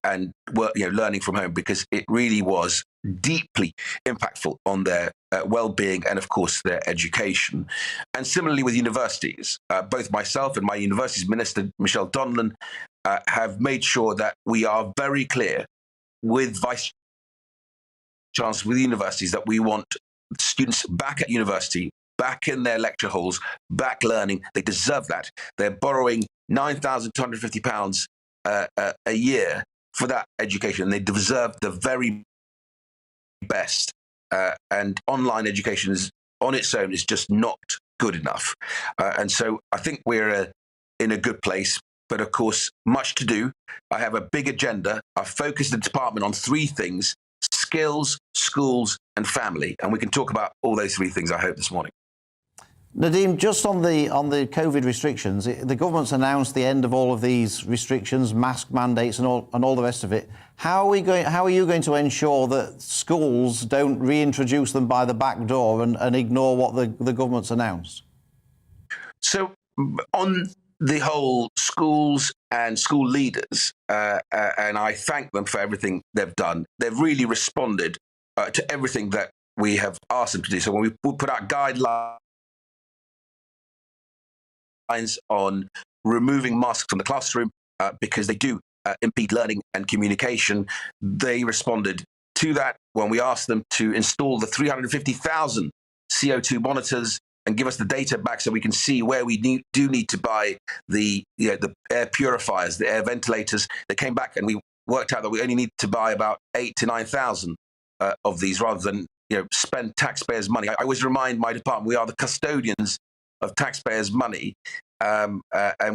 and learning from home, because it really was deeply impactful on their well-being and, of course, their education. And similarly with universities, both myself and my universities minister, Michelle Donlan, have made sure that we are very clear with Vice Chancellors, with universities, that we want students back at university, back in their lecture halls, back learning. They deserve that. They're borrowing £9,250 a year for that education, and they deserve the very best. And online education is, on its own, is just not good enough. And so I think we're in a good place. But of course, much to do. I have a big agenda. I've focused the department on three things: skills, schools, and family. And we can talk about all those three things, I hope, this morning. Nadeem, just on the COVID restrictions, the government's announced the end of all of these restrictions, mask mandates, and all the rest of it. How are you going to ensure that schools don't reintroduce them by the back door and ignore what the government's announced? So, on the whole, schools and school leaders, and I thank them for everything they've done. They've really responded to everything that we have asked them to do. So when we put out guidelines on removing masks from the classroom because they do impede learning and communication, they responded to that when we asked them to install the 350,000 CO2 monitors and give us the data back so we can see where we do need to buy the air purifiers, the air ventilators. They came back and we worked out that we only need to buy about 8,000 to 9,000 of these rather than spend taxpayers' money. I always remind my department we are the custodians of taxpayers' money, and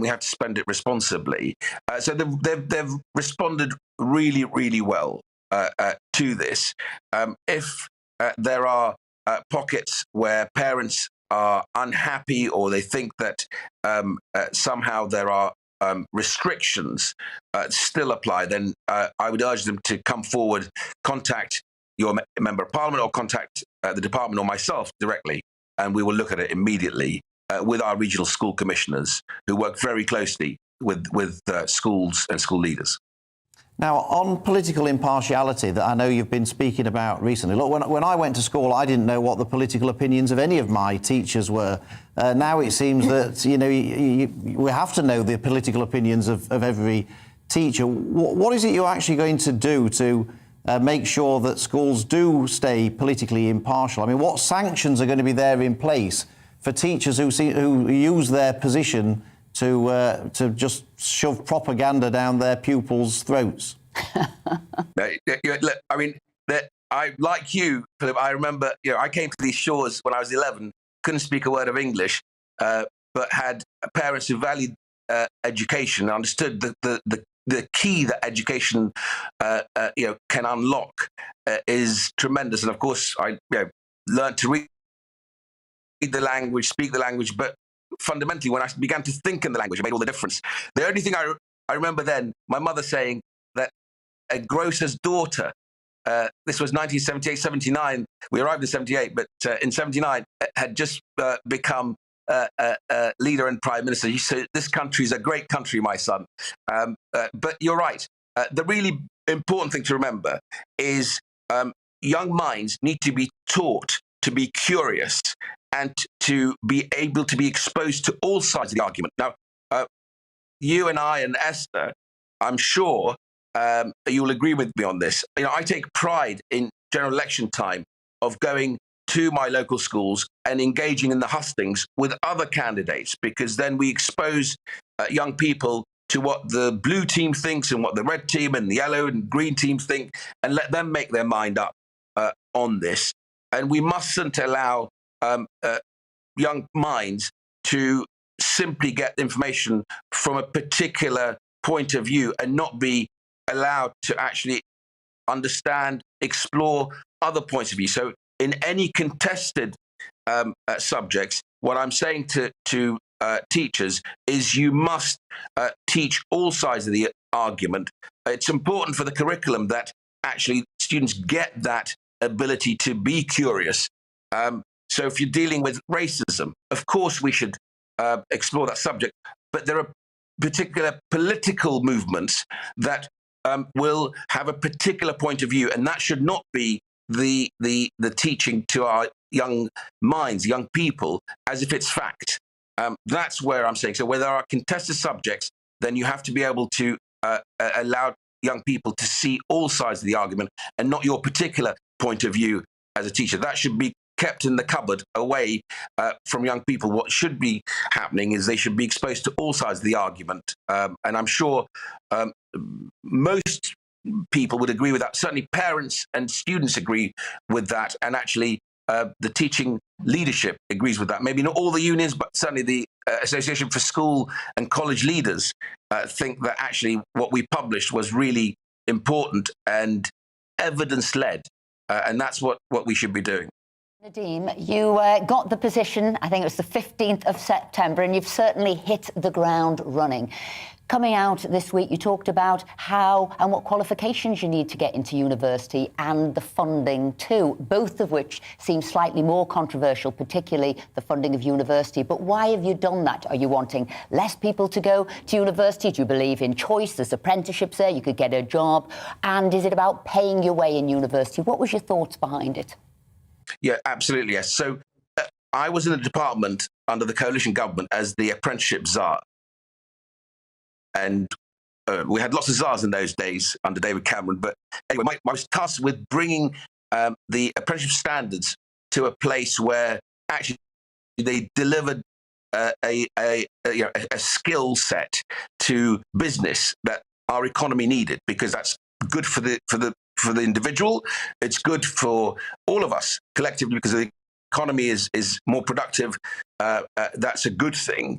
we have to spend it responsibly. So they've responded really, really well to this. If there are pockets where parents are unhappy or they think that somehow there are restrictions still apply, then I would urge them to come forward, contact your Member of Parliament or contact the department or myself directly, and we will look at it immediately with our regional school commissioners who work very closely with schools and school leaders. Now, on political impartiality that I know you've been speaking about recently, look, when I went to school, I didn't know what the political opinions of any of my teachers were. Now it seems that, we have to know the political opinions of every teacher. What is it you're actually going to do to make sure that schools do stay politically impartial? I mean, what sanctions are going to be there in place for teachers who use their position to just shove propaganda down their pupils' throats? I mean, I like you, Philip. I remember, I came to these shores when I was 11, couldn't speak a word of English, but had parents who valued education, understood the key that education, can unlock is tremendous. And of course, I learned to read the language, speak the language, but fundamentally, when I began to think in the language, it made all the difference. The only thing I remember then, my mother saying that a grocer's daughter, this was 1978, 79, we arrived in 78, but in 79, had just become leader and prime minister. She said, "This country is a great country, my son." But you're right. The really important thing to remember is young minds need to be taught to be curious and to be able to be exposed to all sides of the argument. Now, you and I and Esther, I'm sure you'll agree with me on this. I take pride in general election time of going to my local schools and engaging in the hustings with other candidates, because then we expose young people to what the blue team thinks and what the red team and the yellow and green team think, and let them make their mind up on this. And we mustn't allow young minds to simply get information from a particular point of view and not be allowed to actually understand, explore other points of view. So in any contested subjects, what I'm saying to teachers is you must teach all sides of the argument. It's important for the curriculum that actually students get that ability to be curious. So if you're dealing with racism, of course we should explore that subject, but there are particular political movements that will have a particular point of view, and that should not be the teaching to our young minds, young people, as if it's fact. That's where I'm saying. So where there are contested subjects, then you have to be able to allow young people to see all sides of the argument and not your particular point of view as a teacher. That should be kept in the cupboard away from young people. What should be happening is they should be exposed to all sides of the argument. And I'm sure most people would agree with that. Certainly parents and students agree with that. And actually the teaching leadership agrees with that. Maybe not all the unions, but certainly the Association for School and College Leaders think that actually what we published was really important and evidence-led. And that's what we should be doing. Nadeem, you got the position, I think it was the 15th of September, and you've certainly hit the ground running. Coming out this week, you talked about how and what qualifications you need to get into university and the funding too, both of which seem slightly more controversial, particularly the funding of university. But why have you done that? Are you wanting less people to go to university? Do you believe in choice? There's apprenticeships there, you could get a job. And is it about paying your way in university? What was your thoughts behind it? Yeah, absolutely, yes. So I was in the department under the coalition government as the apprenticeship czar. And we had lots of czars in those days under David Cameron. But anyway, I was tasked with bringing the apprenticeship standards to a place where actually they delivered a skill set to business that our economy needed, because that's good for the individual. It's good for all of us collectively, because the economy is more productive. That's a good thing.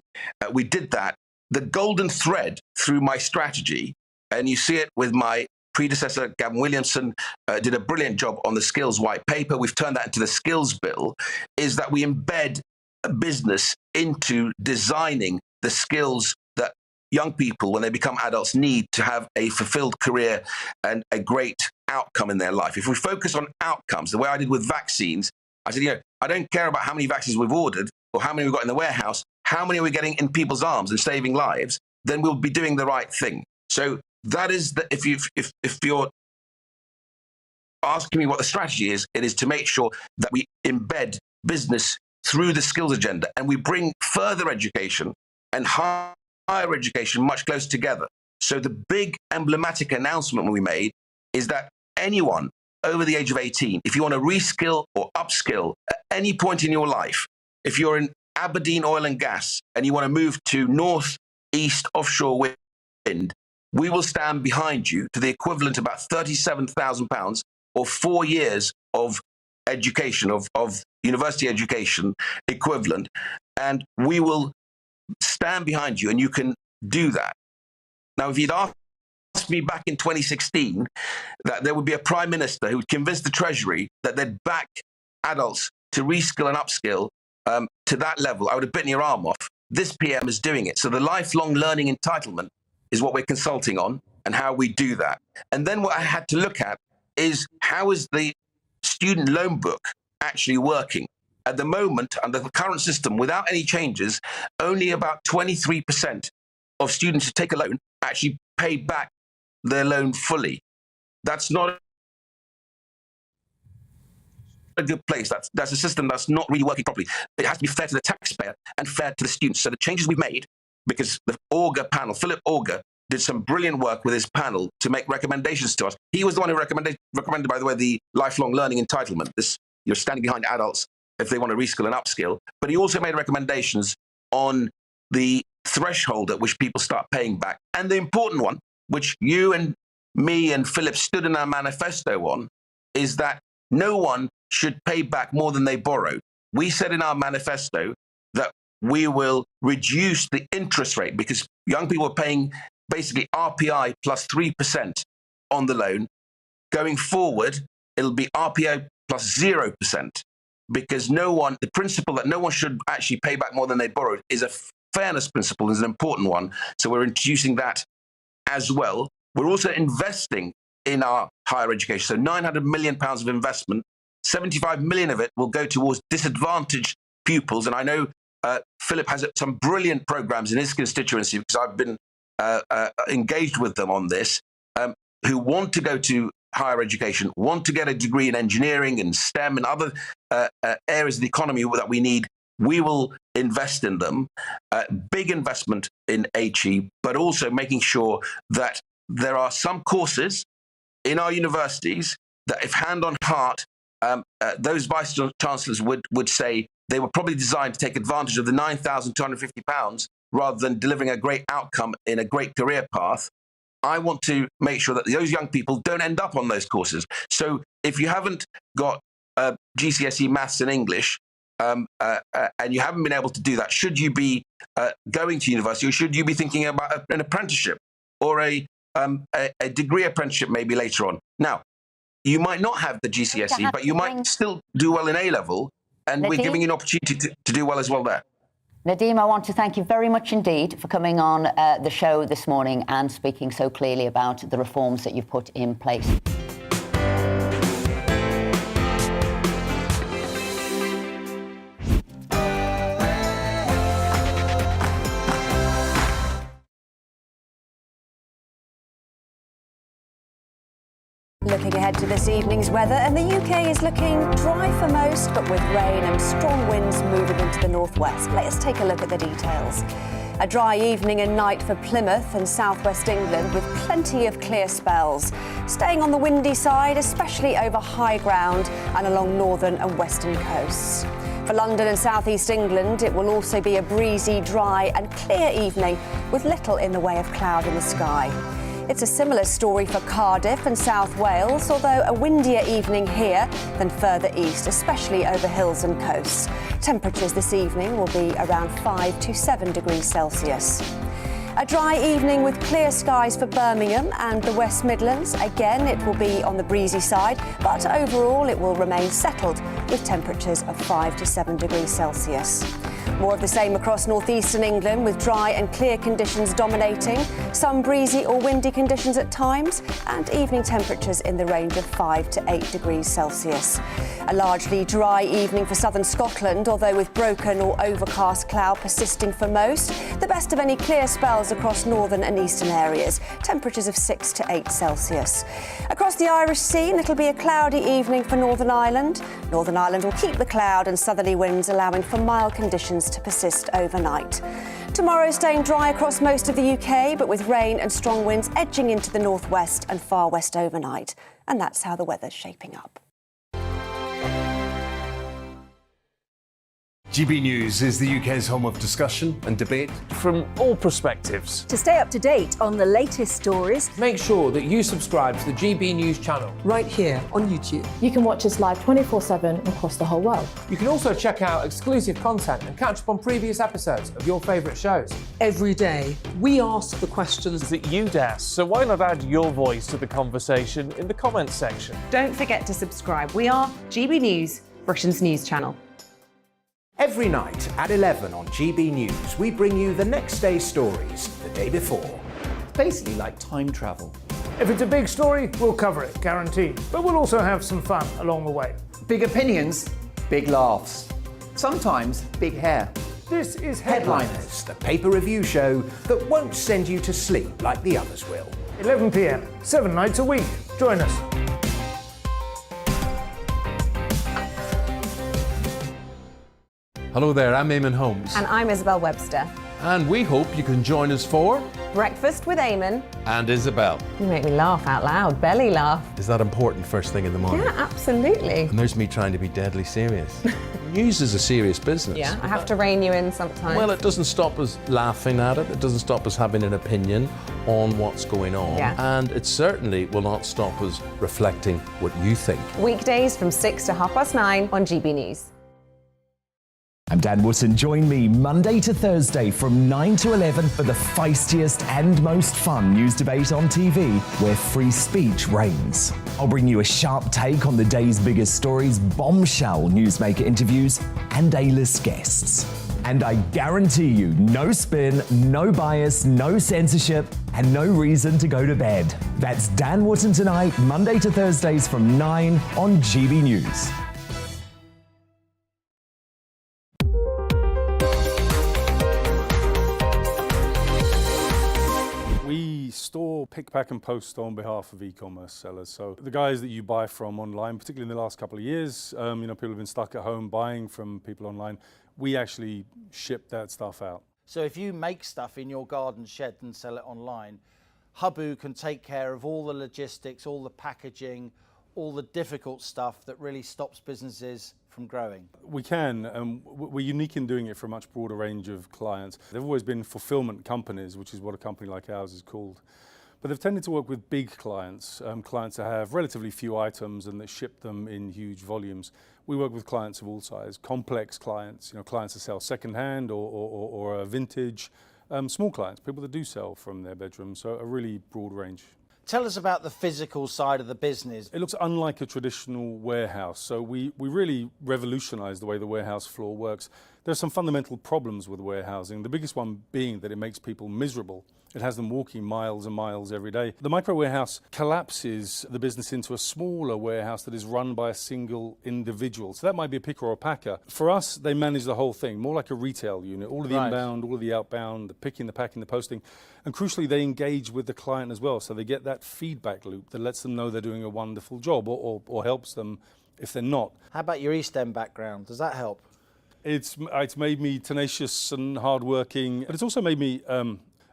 We did that. The golden thread through my strategy, and you see it with my predecessor, Gavin Williamson, did a brilliant job on the skills white paper. We've turned that into the skills bill, is that we embed business into designing the skills that young people, when they become adults, need to have a fulfilled career and a great outcome in their life. If we focus on outcomes, the way I did with vaccines, I said, I don't care about how many vaccines we've ordered or how many we've got in the warehouse. How many are we getting in people's arms and saving lives? Then we'll be doing the right thing. So that is if you're asking me what the strategy is, it is to make sure that we embed business through the skills agenda, and we bring further education and higher education much closer together. So the big emblematic announcement we made is that anyone over the age of 18, if you want to reskill or upskill at any point in your life, if you're in Aberdeen oil and gas and you want to move to northeast offshore wind, we will stand behind you to the equivalent of about £37,000 or 4 years of education, of university education equivalent, and we will stand behind you, and you can do that. Now, if you'd asked me back in 2016 that there would be a prime minister who would convince the Treasury that they'd back adults to reskill and upskill to that level, I would have bitten your arm off. This PM is doing it. So the lifelong learning entitlement is what we're consulting on and how we do that. And then what I had to look at is, how is the student loan book actually working? At the moment, under the current system, without any changes, only about 23% of students who take a loan actually pay back their loan fully. That's not a good place. That's a system that's not really working properly. It has to be fair to the taxpayer and fair to the students. So the changes we've made, because the Auger panel, Philip Auger, did some brilliant work with his panel to make recommendations to us. He was the one who recommended, by the way, the lifelong learning entitlement. This, you're standing behind adults if they want to reskill and upskill. But he also made recommendations on the threshold at which people start paying back. And the important one, which you and me and Philip stood in our manifesto on, is that no one should pay back more than they borrowed. We said in our manifesto that we will reduce the interest rate, because young people are paying basically RPI plus 3% on the loan. Going forward, it'll be RPI plus 0%, because the principle that no one should actually pay back more than they borrowed is a fairness principle, is an important one. So we're introducing that as well. We're also investing in our higher education. So £900 million of investment, 75 million of it will go towards disadvantaged pupils. And I know Philip has some brilliant programs in his constituency, because I've been engaged with them on this, who want to go to higher education, want to get a degree in engineering and STEM and other areas of the economy that we need. We will invest in them. Big investment in HE, but also making sure that there are some courses in our universities that, if hand on heart, those vice chancellors would say they were probably designed to take advantage of the £9,250 rather than delivering a great outcome in a great career path. I want to make sure that those young people don't end up on those courses. So if you haven't got GCSE maths and English, and you haven't been able to do that, should you be going to university, or should you be thinking about an apprenticeship or a degree apprenticeship maybe later on? Now, you might not have the GCSE, but you might still do well in A-level, and we're giving you an opportunity to do well as well there. Nadeem, I want to thank you very much indeed for coming on the show this morning and speaking so clearly about the reforms that you've put in place. Looking ahead to this evening's weather, and the UK is looking dry for most, but with rain and strong winds moving into the northwest. Let's take a look at the details. A dry evening and night for Plymouth and southwest England with plenty of clear spells. Staying on the windy side, especially over high ground and along northern and western coasts. For London and southeast England, it will also be a breezy, dry and clear evening with little in the way of cloud in the sky. It's a similar story for Cardiff and South Wales, although a windier evening here than further east, especially over hills and coasts. Temperatures this evening will be around 5 to 7 degrees Celsius. A dry evening with clear skies for Birmingham and the West Midlands. Again, it will be on the breezy side, but overall it will remain settled with temperatures of 5 to 7 degrees Celsius. More of the same across northeastern England with dry and clear conditions dominating, some breezy or windy conditions at times, and evening temperatures in the range of 5 to 8 degrees Celsius. A largely dry evening for southern Scotland, although with broken or overcast cloud persisting for most. The best of any clear spells across northern and eastern areas, temperatures of 6 to 8 Celsius. Across the Irish Sea, it'll be a cloudy evening for Northern Ireland. Northern Ireland will keep the cloud and southerly winds, allowing for mild conditions to persist overnight. Tomorrow staying dry across most of the UK, but with rain and strong winds edging into the northwest and far west overnight. And that's how the weather's shaping up. GB News is the UK's home of discussion and debate from all perspectives. To stay up to date on the latest stories, make sure that you subscribe to the GB News channel right here on YouTube. You can watch us live 24/7 across the whole world. You can also check out exclusive content and catch up on previous episodes of your favourite shows. Every day, we ask the questions that you'd ask, so why not add your voice to the conversation in the comments section? Don't forget to subscribe. We are GB News, Britain's news channel. Every night at 11 on GB News, we bring you the next day's stories the day before. It's basically like time travel. If it's a big story, we'll cover it, guaranteed. But we'll also have some fun along the way. Big opinions, big laughs. Sometimes big hair. This is Headliners, the paper review show that won't send you to sleep like the others will. 11 p.m, 7 nights a week. Join us. Hello there, I'm Eamon Holmes. And I'm Isabel Webster. And we hope you can join us for Breakfast with Eamon and Isabel. You make me laugh out loud, belly laugh. Is that important first thing in the morning? Yeah, absolutely. And there's me trying to be deadly serious. News is a serious business. Yeah, I have to rein you in sometimes. Well, it doesn't stop us laughing at it. It doesn't stop us having an opinion on what's going on. Yeah. And it certainly will not stop us reflecting what you think. Weekdays from 6 to 9:30 on GB News. I'm Dan Wootton. Join me Monday to Thursday from 9 to 11 for the feistiest and most fun news debate on TV, where free speech reigns. I'll bring you a sharp take on the day's biggest stories, bombshell newsmaker interviews, and A-list guests. And I guarantee you, no spin, no bias, no censorship, and no reason to go to bed. That's Dan Wootton Tonight, Monday to Thursdays from 9 on GB News. We store, pick, pack and post on behalf of e-commerce sellers. So the guys that you buy from online, particularly in the last couple of years, people have been stuck at home buying from people online. We actually ship that stuff out. So if you make stuff in your garden shed and sell it online, Hubu can take care of all the logistics, all the packaging, all the difficult stuff that really stops businesses from growing. We can. We're unique in doing it for a much broader range of clients. They've always been fulfillment companies, which is what a company like ours is called. But they've tended to work with big clients, clients that have relatively few items and that ship them in huge volumes. We work with clients of all sizes, complex clients, clients that sell secondhand or vintage, small clients, people that do sell from their bedroom, so a really broad range. Tell us about the physical side of the business. It looks unlike a traditional warehouse, so we really revolutionised the way the warehouse floor works. There are some fundamental problems with warehousing, the biggest one being that it makes people miserable. It has them walking miles and miles every day. The micro warehouse collapses the business into a smaller warehouse that is run by a single individual. So that might be a picker or a packer. For us, they manage the whole thing, more like a retail unit, all of the inbound, all of the outbound, the picking, the packing, the posting. And crucially, they engage with the client as well. So they get that feedback loop that lets them know they're doing a wonderful job or helps them if they're not. How about your East End background? Does that help? It's made me tenacious and hardworking, but it's also made me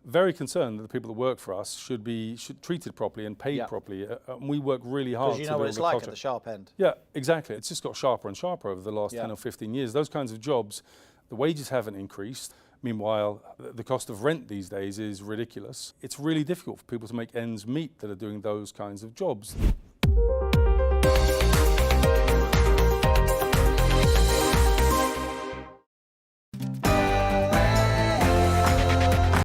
very concerned that the people that work for us should be treated properly and paid properly. We work really hard. Because you know what it's like at the sharp end. Yeah, exactly. It's just got sharper and sharper over the last 10 or 15 years. Those kinds of jobs, the wages haven't increased. Meanwhile, the cost of rent these days is ridiculous. It's really difficult for people to make ends meet that are doing those kinds of jobs.